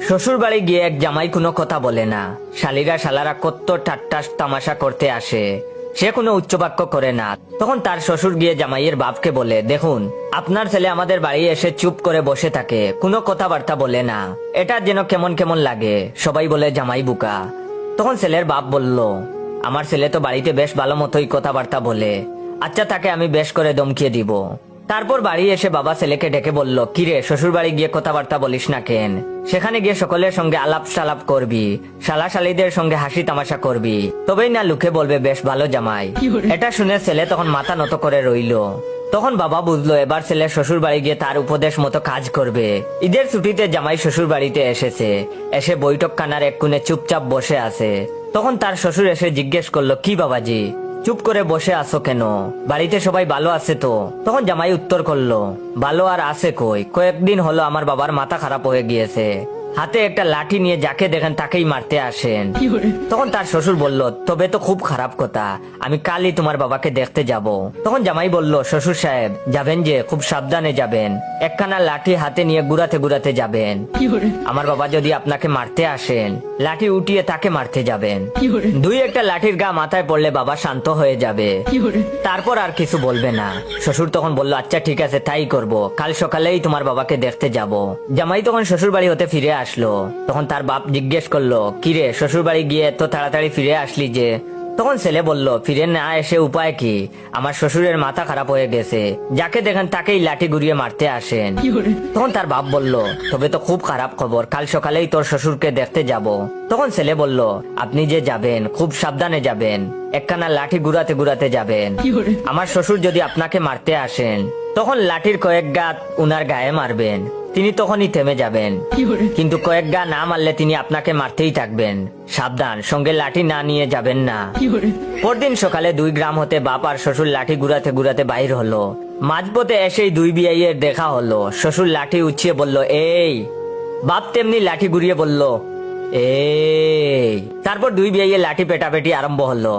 শ্বশুর বাড়ি গিয়ে এক জামাই কোনো কথা বলে না। শালিরা শালারা কত ঠাট্টা তামাশা করতে আসে, সে কোনো উচ্চবাক্য করে না। তখন তার শ্বশুর গিয়ে জামাইয়ের বাপকে বলে, দেখুন আপনার ছেলে আমাদের বাড়ি এসে চুপ করে বসে থাকে, কোনো কথাবার্তা বলে না, এটা যেন কেমন কেমন লাগে। সবাই বলে জামাই বুকা। তখন ছেলের বাপ বলল, আমার ছেলে তো বাড়িতে বেশ ভালো মতোই কথাবার্তা বলে, আচ্ছা তাকে আমি বেশ করে দমকিয়ে দিব। তারপর বাড়ি এসে বাবা ছেলেকে ডেকে বলল, কিরে শ্বশুর বাড়ি গিয়ে কথাবার্তা বলিস না কেন? সেখানে গিয়ে সকলের সঙ্গে আলাপ সালাপ করবি, শালা শালিদের সঙ্গে হাসি তামাশা করবি, তবেই না লোকে বলবে বেশ ভালো জামাই। এটা শুনে ছেলে তখন মাথা নত করে রইল। তখন বাবা বুঝলো এবার ছেলে শ্বশুর বাড়ি গিয়ে তার উপদেশ মতো কাজ করবে। ঈদের ছুটিতে জামাই শ্বশুর বাড়িতে এসেছে, এসে বৈঠক খানার এক কোণে চুপচাপ বসে আছে। তখন তার শ্বশুর এসে জিজ্ঞেস করলো, কি বাবাজি চুপ করে বসে আছো কেন? বাড়িতে সবাই ভালো আছে তো? তখন জামাই উত্তর করলো, ভালো আর আছে কই, কয়েকদিন হলো আমার বাবার মাথা খারাপ হয়ে গিয়েছে, হাতে একটা লাঠি নিয়ে যাকে দেখেন তাকেই মারতে আসেন। তখন তার শ্বশুর বলল, তবে তো খুব খারাপ কথা, আমি কালই তোমার বাবাকে দেখতে যাব। তখন জামাই বলল, শ্বশুর সাহেব যাবেন যে খুব সাবধানে যাবেন, একখানা লাঠি হাতে নিয়ে ঘুরাতে ঘুরাতে যাবেন। আমার বাবা যদি আপনাকে মারতে আসেন, লাঠি উঠিয়ে তাকে মারতে যাবেন। দুই একটা লাঠির গা মাথায় পড়লে বাবা শান্ত হয়ে যাবে, তারপর আর কিছু বলবে না। শ্বশুর তখন বলল, আচ্ছা ঠিক আছে তাই করব, কাল সকালেই তোমার বাবাকে দেখতে যাব। জামাই তখন শ্বশুর বাড়ি হতে ফিরে আসলো। তখন তার বাপ জিজ্ঞেস করলো, কিরে শ্বশুর বাড়ি গিয়ে এত তাড়াতাড়ি ফিরে আসলি যে? তখন ছেলে বলল, ফিরে না এসে উপায় কি, আমার শ্বশুরের মাথা খারাপ হয়ে গেছে, যাকে দেখেন তাকেই লাঠি ঘুরিয়ে মারতে আসেন। তখন তার বাপ বলল, তবে তো খুব খারাপ খবর, কাল সকালেই তোর শ্বশুরকে দেখতে যাব। তখন ছেলে বলল, আপনি যে যাবেন খুব সাবধানে যাবেন, একখানা লাঠি ঘুরাতে ঘুরাতে যাবেন। আমার শ্বশুর যদি আপনাকে মারতে আসেন, তখন লাঠির কয়েক গাত উনার গায়ে মারবেন, তিনি তখনই থেমে যাবেন, কিন্তু কয়েক গা না মারলে তিনি আপনাকে মারতেই থাকবেন। সাবধান, সঙ্গে লাঠি না নিয়ে যাবেন না। পরদিন সকালে 2 গ্রাম হতে বাপ আর শ্বশুর লাঠি ঘুরাতে ঘুরাতে বাইর হলো। মাঝপথে এসেই 2 বিয়াইয়ের দেখা হলো। শ্বশুর লাঠি উঠিয়ে বলল, এই। বাপ তেমনি লাঠি ঘুরিয়ে বলল, এই। তারপর 2 বিয়াইয়ের লাঠি পেটাপেটি আরম্ভ হলো।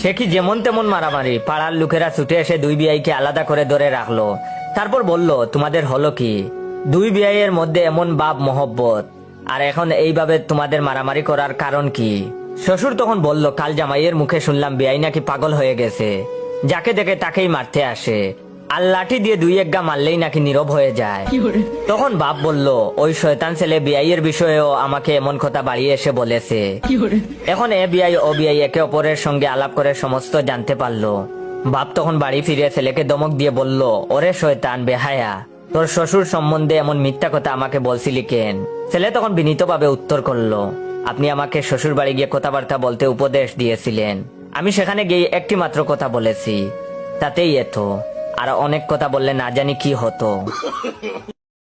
সে কি যেমন তেমন মারামারি। পাড়ার লোকেরা ছুটে এসে 2 বিয়াইকে আলাদা করে ধরে রাখলো। তারপর বলল, তোমাদের হলো কি? 2 বিয়াইয়ের মধ্যে এমন বাপ মহব্বত, আর এখন এইভাবে তোমাদের মারামারি করার কারণ কি? শ্বশুর তখন বলল, কাল জামাইয়ের মুখে শুনলাম বিয়াই নাকি পাগল হয়ে গেছে, যাকে দেখে তাকেই মারতে আসে, আর লাঠি দিয়ে 2-1 গা মারলেই নাকি নীরব হয়ে যায়। তখন বাপ বলল, ওই শয়তান ছেলে বিয়াইয়ের বিষয়েও আমাকে এমন কথা বাড়িয়ে এসে বলেছে। এখন এ বিয়াই ও বিয়াই একে অপরের সঙ্গে আলাপ করে সমস্ত জানতে পারলো। বাপ তখন বাড়ি ফিরে ছেলেকে ধমক দিয়ে বলল, ওরে শয়তান বেহায়া, তোর শ্বশুর সম্বন্ধে এমন মিথ্যা কথা আমাকে বলছিলি কেন? ছেলে তখন বিনীতভাবে উত্তর করলো, আপনি আমাকে শ্বশুর বাড়ি গিয়ে কথাবার্তা বলতে উপদেশ দিয়েছিলেন, আমি সেখানে গিয়ে একটি মাত্র কথা বলেছি, তাতেই এত, আর অনেক কথা বললে না জানি কি হতো।